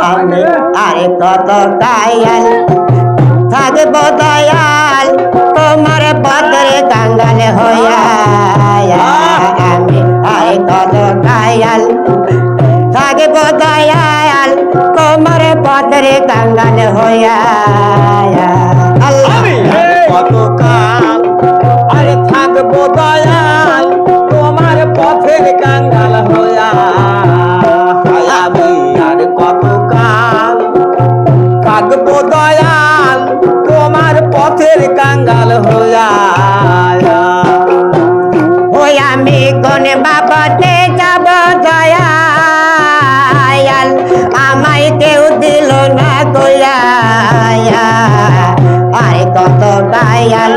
আমি আরে কত কায়াল থাকবো দয়াল তোমার পথের কাঙ্গাল হইয়া আমি আরে কত কায়াল থাকবো দয়াল তোমার পথের কাঙ্গাল হইয়া আমি কত কাল আরে থাকবো দয়াল তোমার পথের কাঙ্গাল হইয়া আমি আর কত কাল থাকবো দয়াল তোমার পথের কাঙ্গাল হইয়া ওই আমি কোন বাপতে যাব দয়াল আমায় কেউ দিল না কইয়া আরে কত দয়াল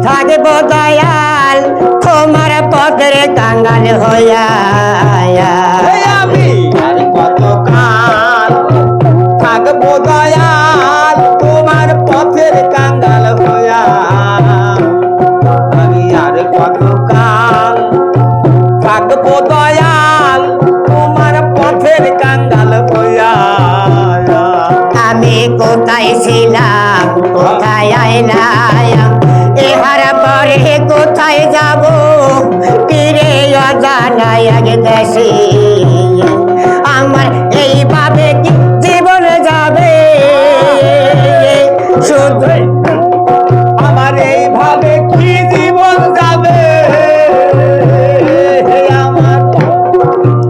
থাকবো দয়াল তোমার পথের কাঙ্গাল হইয়া আমি আর কত কাল থাকবো দয়াল তোমার পথের কাঙ্গাল হইয়া আমি আর কত কাল থাকবো দয়াল তোমার পথের কাঙ্গাল হইয়া আমি কোথায় ছিলাম কোথায় আইলাম এহার পরে কোথায় যাব ফিরে অজানায় এক দেশে আমার এইভাবে কি জীবন যাবে শুধু আমার এইভাবে কি জীবন যাবে আমার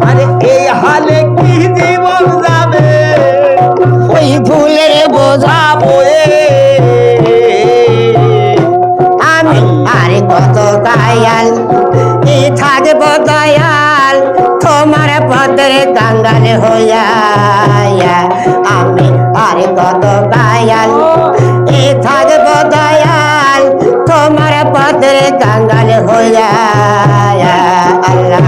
আরে এই হালে কি জীবন যাবে ওই ফুলের বোঝা বয়ে আমি আরে কত দয়াল কি থাকবো দয়াল তোমার পথের কাঙ্গাল হইয়া আমি আরে কত দয়াল কি থাকবো দয়াল তোমার পথের কাঙ্গাল হইয়া আল্লাহ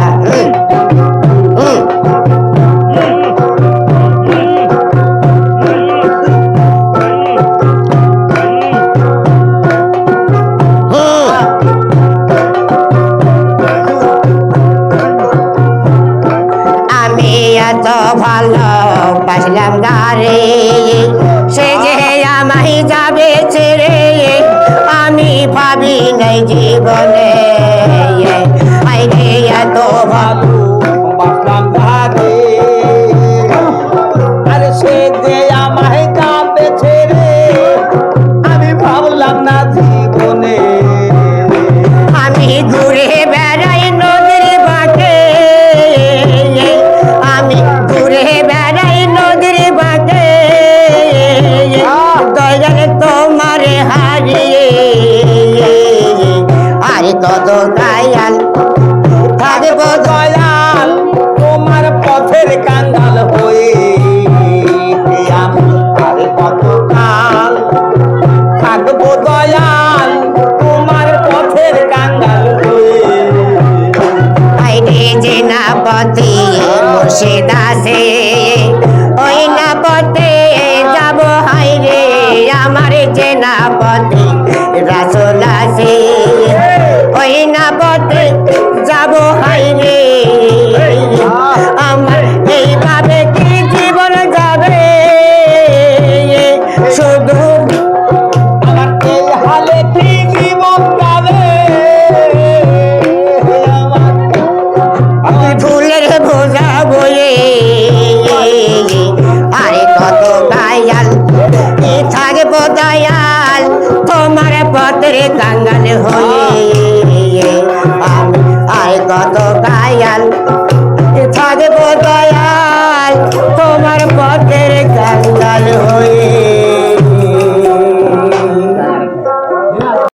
এত ভালো বাসলাম গারে সে যে আমায় যাবে ছেড়ে আমি ভাবি নাই জীবনে আইরে এত ভালো বাসলাম ঘাটে আরে সে যে আমায় যাবে ছেড়ে আমি ভাবলাম না জীবনে আমি ঘুরে বেড়াই নদীর বাঁকে আমি ঘুরে বেড়াই নদীর বাঁকে দয়াল তোমার হারিয়ে আর কত দয়াল থাকবো দয়াল তোমার পথের কাঙ্গাল হয়ে আমি আর কত কাল থাকবো দয়াল তোমার পথের কাঙ্গাল হয়ে আইরে যে না পথে মুর্শিদ আছে ওই না পথে যাব হাইরে আমার যে না পথে রাসূল আছে ওই না পথে যাব হাইরে আমার এইভাবে কি জীবন যাবে শুধু আমার এই হালে কি জীবন যাবে আমার ফুলের বোঝা বয়ে আরে কত দয়াল থাকবো দয়াল তোমার পথের কাঙ্গাল হয়ে